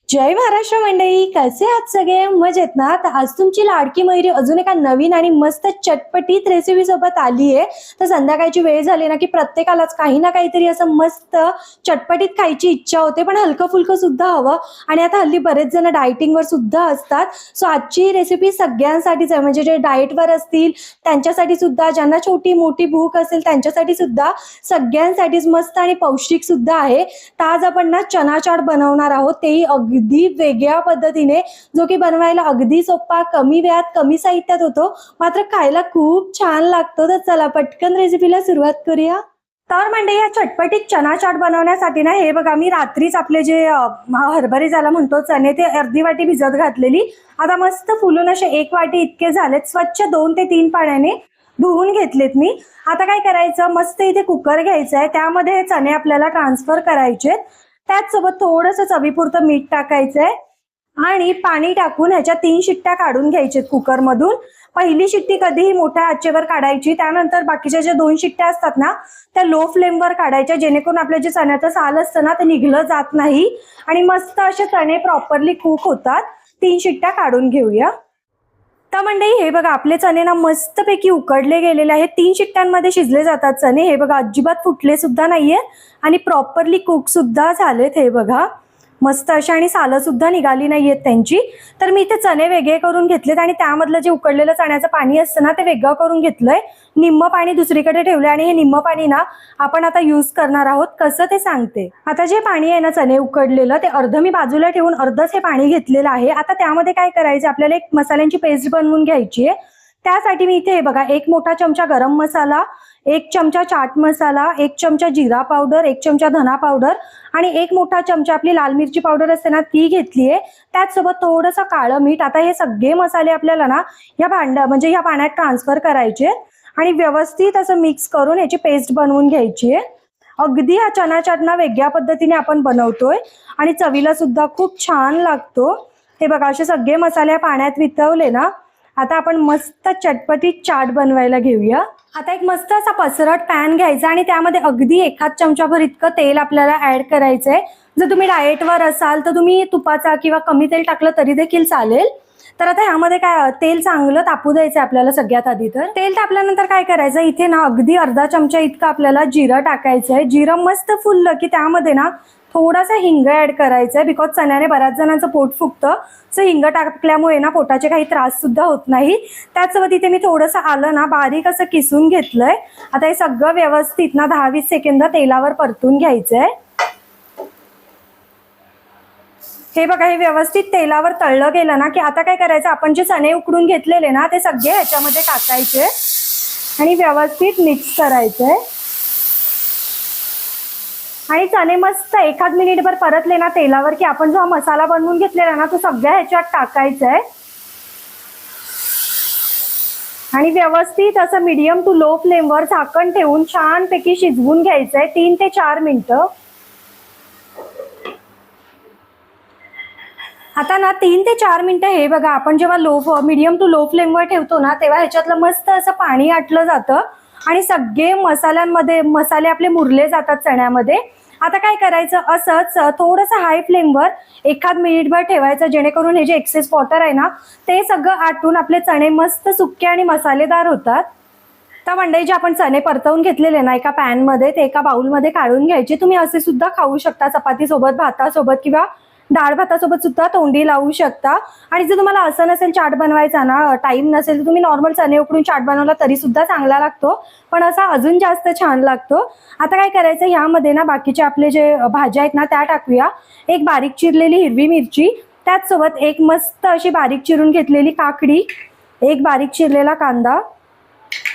जय महाराष्ट्र मंडळी, कसे आहात सगळे? मजेत ना? तर आज तुमची लाडकी मयुरी अजून एका नवीन आणि मस्त चटपटीत रेसिपी सोबत आली आहे. तर संध्याकाळची वेळ झाली ना की प्रत्येकालाच काही ना काहीतरी असं मस्त चटपटीत खायची इच्छा होते, पण हलकं फुलकं सुद्धा हवं. आणि आता हल्ली बरेच जण डाएटिंगवर सुद्धा असतात. सो आजची रेसिपी सगळ्यांसाठीच आहे, म्हणजे जे डाएटवर असतील त्यांच्यासाठी सुद्धा, ज्यांना छोटी मोठी भूक असेल त्यांच्यासाठी सुद्धा, सगळ्यांसाठीच मस्त आणि पौष्टिक सुद्धा आहे. तर आज आपण ना चना चाट बनवणार आहोत, तेही अगदी वेगळ्या पद्धतीने, जो की बनवायला अगदी सोपा, कमी वेळात कमी साहित्यात होतो, मात्र खायला खूप छान लागतो. तर चला पटकन रेसिपीला सुरुवात करूया. तर म्हणजे या चटपटीत चना चाट बनवण्यासाठी ना, हे बघा मी रात्रीच आपले जे हरभरे ज्याला म्हणतो चणे, ते अर्धी वाटी भिजत घातलेली. आता मस्त फुलून असे 1 वाटी इतके झालेत. स्वच्छ 2 ते 3 पाण्याने धुवून घेतलेत मी. आता काय करायचं, मस्त इथे कुकर घ्यायचा आहे, त्यामध्ये हे चणे आपल्याला ट्रान्सफर करायचे. त्याचसोबत थोडंसं चवीपुरतं मीठ टाकायचंय आणि पाणी टाकून ह्याच्या 3 शिट्ट्या काढून घ्यायच्यात कुकरमधून. पहिली शिट्टी कधीही मोठ्या आचेवर काढायची, त्यानंतर बाकीच्या ज्या 2 शिट्ट्या असतात ना त्या लो फ्लेमवर काढायच्या, जेणेकरून आपलं जे चण्याचं साल असतं ना ते निघलं जात नाही आणि मस्त असे चणे प्रॉपरली कुक होतात. 3 शिट्ट्या काढून घेऊया. तर मंडळी हे बघा, आपले चणे ना मस्तपैकी उकडले गेलेले आहेत. 3 शिट्ट्यांमध्ये शिजले जातात चणे. हे बघा, अजिबात फुटले सुद्धा नाहीये आणि प्रॉपरली कुक सुद्धा झालेत. हे बघा मस्त अशा, आणि सालं सुद्धा निघाली नाहीयेत त्यांची. तर मी इथे चणे वेगळे करून घेतलेत आणि त्यामधलं जे उकडलेलं चण्याचं पाणी असतं ना ते वेगळं करून घेतलंय. निम्म पाणी दुसरीकडे ठेवलंय आणि हे निम्म पाणी ना आपण आता यूज करणार आहोत. कसं ते सांगते. आता जे पाणी आहे ना चणे उकडलेलं, ते अर्ध मी बाजूला ठेवून अर्धच हे पाणी घेतलेलं आहे. आता त्यामध्ये काय करायचं, आपल्याला एक मसाल्यांची पेस्ट बनवून घ्यायची आहे. त्यासाठी मी इथे बघा 1 मोठा चमचा गरम मसाला, 1 चमचा चाट मसाला, 1 चमचा जिरा पावडर, 1 चमचा धना पावडर आणि 1 मोठा चमचा आपली लाल मिरची पावडर असते ना ती घेतलीये. त्याचसोबत थोडंसं काळं मीठ. आता हे सगळे मसाले आपल्याला ना या म्हणजे या पाण्यात ट्रान्सफर करायचे आणि व्यवस्थित असं मिक्स करून याची पेस्ट बनवून घ्यायची आहे. अगदी हा चना चाट ना वेगळ्या पद्धतीने आपण बनवतोय आणि चवीला सुद्धा खूप छान लागतो. हे बघा, असे सगळे मसाले पाण्यात वितळले ना, आता आपण मस्त चटपटीत चाट बनवायला घेऊया. आता एक मस्त असा पसरट पॅन घ्यायचा आणि त्यामध्ये अगदी 1 चमचाभर इतकं तेल आपल्याला ऍड करायचंय. जर तुम्ही डाएटवर असाल तर तुम्ही तुपाचा किंवा कमी तेल टाकलं तरी देखील चालेल. तर आता ह्यामध्ये काय, तेल चांगलं तापू द्यायचं आपल्याला. सगळ्यात आधी तर तेल तापल्यानंतर काय करायचं, इथे ना अगदी अर्धा चमचा इतकं आपल्याला जिरं टाकायचं आहे. जिरं मस्त फुललं की त्यामध्ये ना थोडासा हिंग ऍड करायचा आहे, बिकॉज चण्याने बऱ्याच जणांचं पोट फुगतं. सो हिंग टाकल्यामुळे ना पोटाचे काही त्रास सुद्धा होत नाही. त्याचसोबत इथे मी थोडंसं आलं ना बारीक असं किसून घेतलंय. आता हे सगळं व्यवस्थित ना 10-20 सेकंद तेलावर परतून घ्यायचंय. हे बघा, हे व्यवस्थित तेलावर तळलं गेलं ना की आता काय करायचं, आपण जे चणे उकडून घेतलेले ना ते सगळे ह्याच्यामध्ये टाकायचे आणि व्यवस्थित मिक्स करायचंय. आणि चणे मस्त 1 मिनिटभर परतले ना तेलावर की आपण जो हा मसाला बनवून घेतलेला ना तो सगळ्या ह्याच्यात टाकायचा आहे आणि व्यवस्थित असं मीडियम टू लो फ्लेमवर झाकण ठेवून छानपैकी शिजवून घ्यायचंय 3 ते 4 मिनिटं. आता ना 3 ते 4 मिनिटं हे बघा, आपण जेव्हा मीडियम टू लो फ्लेमवर ठेवतो ना तेव्हा ह्याच्यातलं मस्त असं पाणी आटलं जातं आणि सगळे मसाले आपले मुरले जातात चण्यामध्ये. आता काय करायचं, असंच थोडंसं हाय फ्लेमवर 1 मिनिटभर ठेवायचं, जेणेकरून हे जे एक्सेस वॉटर आहे ना ते सगळं आटून आपले चणे मस्त सुके आणि मसालेदार होतात. तर मंडळी, जे आपण चणे परतवून घेतलेले ना एका पॅनमध्ये, ते एका बाउलमध्ये काढून घ्यायचे. तुम्ही असे सुद्धा खाऊ शकता, चपातीसोबत, भातासोबत किंवा डाळ भातासोबत सुद्धा तोंडी लावू शकता. आणि जर तुम्हाला असं नसेल चाट बनवायचा ना, टाइम नसेल, तर तुम्ही नॉर्मल चणे उकडून चाट बनवला तरी सुद्धा चांगला लागतो, पण असा अजून जास्त छान लागतो. आता काय करायचं, ह्यामध्ये ना बाकीचे आपले जे भाज्या आहेत ना त्या टाकूया. 1 बारीक चिरलेली हिरवी मिरची, त्याचसोबत 1 मस्त अशी बारीक चिरून घेतलेली काकडी, 1 बारीक चिरलेला कांदा.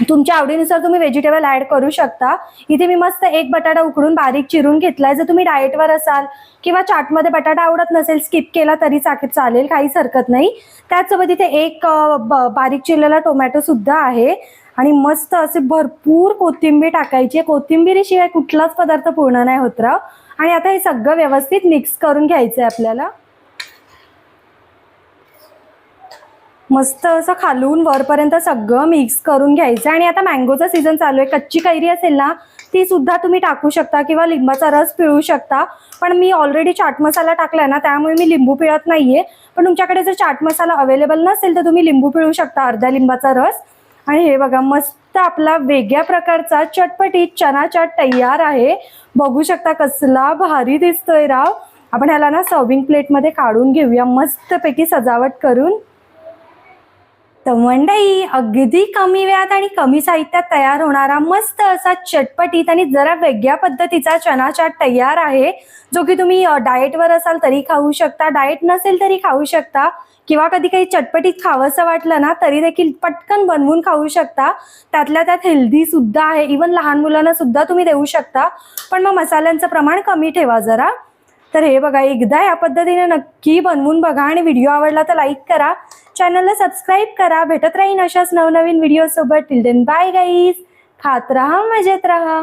तुमच्या आवडीनुसार तुम्ही व्हेजिटेबल ऍड करू शकता. इथे मी मस्त 1 बटाटा उकडून बारीक चिरून घेतलाय. जर तुम्ही डाएटवर असाल किंवा चाटमध्ये बटाटा आवडत नसेल, स्किप केला तरी चालेल, काहीच हरकत नाही. त्याचसोबत इथे 1 बारीक चिरलेला टोमॅटो सुद्धा आहे आणि मस्त असे भरपूर कोथिंबीर टाकायची. कोथिंबीरीशिवाय कुठलाच पदार्थ पूर्ण नाही होत राव. आणि आता हे सगळं व्यवस्थित मिक्स करून घ्यायचंय आपल्याला. मस्त असं खालून वरपर्यंत सगळं मिक्स करून घ्यायचं. आणि आता मँगोचा सीझन चालू आहे, कच्ची कैरी असेल ना ती सुद्धा तुम्ही टाकू शकता किंवा लिंबाचा रस पिळू शकता. पण मी ऑलरेडी चाट मसाला टाकलाय ना, त्यामुळे मी लिंबू पिळत नाहीये. पण तुमच्याकडे जर चाट मसाला अवेलेबल नसेल तर तुम्ही लिंबू पिळू शकता, अर्ध्या लिंबाचा रस. आणि हे बघा मस्त आपला वेगळ्या प्रकारचा चटपटीत चना चाट तयार आहे. बघू शकता कसला भारी दिसतोय राव. आपण ह्याला ना सर्विंग प्लेटमध्ये काढून घेऊया मस्तपैकी सजावट करून. तर मंडळी, अगदी कमी वेळात आणि कमी साहित्यात तयार होणारा मस्त असा चटपटीत आणि जरा वेगळ्या पद्धतीचा चना चाट तयार आहे, जो की तुम्ही डाएटवर असाल तरी खाऊ शकता, डाएट नसेल तरी खाऊ शकता, किंवा कधी काही चटपटीत खावंसं वाटलं ना तरी देखील पटकन बनवून खाऊ शकता. त्यातल्या त्यात हेल्दी सुद्धा आहे, इवन लहान मुलांना सुद्धा तुम्ही देऊ शकता. पण मग मसाल्यांचं प्रमाण कमी ठेवा जरा. तर हे बघा, एकदा या पद्धतीने नक्की बनवून बघा. आणि व्हिडिओ आवडला तर लाईक करा, चॅनलला सबस्क्राईब करा. भेटत राहीन अशाच नवनवीन व्हिडिओ सोबत. टिल देन बाय गाईज, खात रहा, मजेत रहा.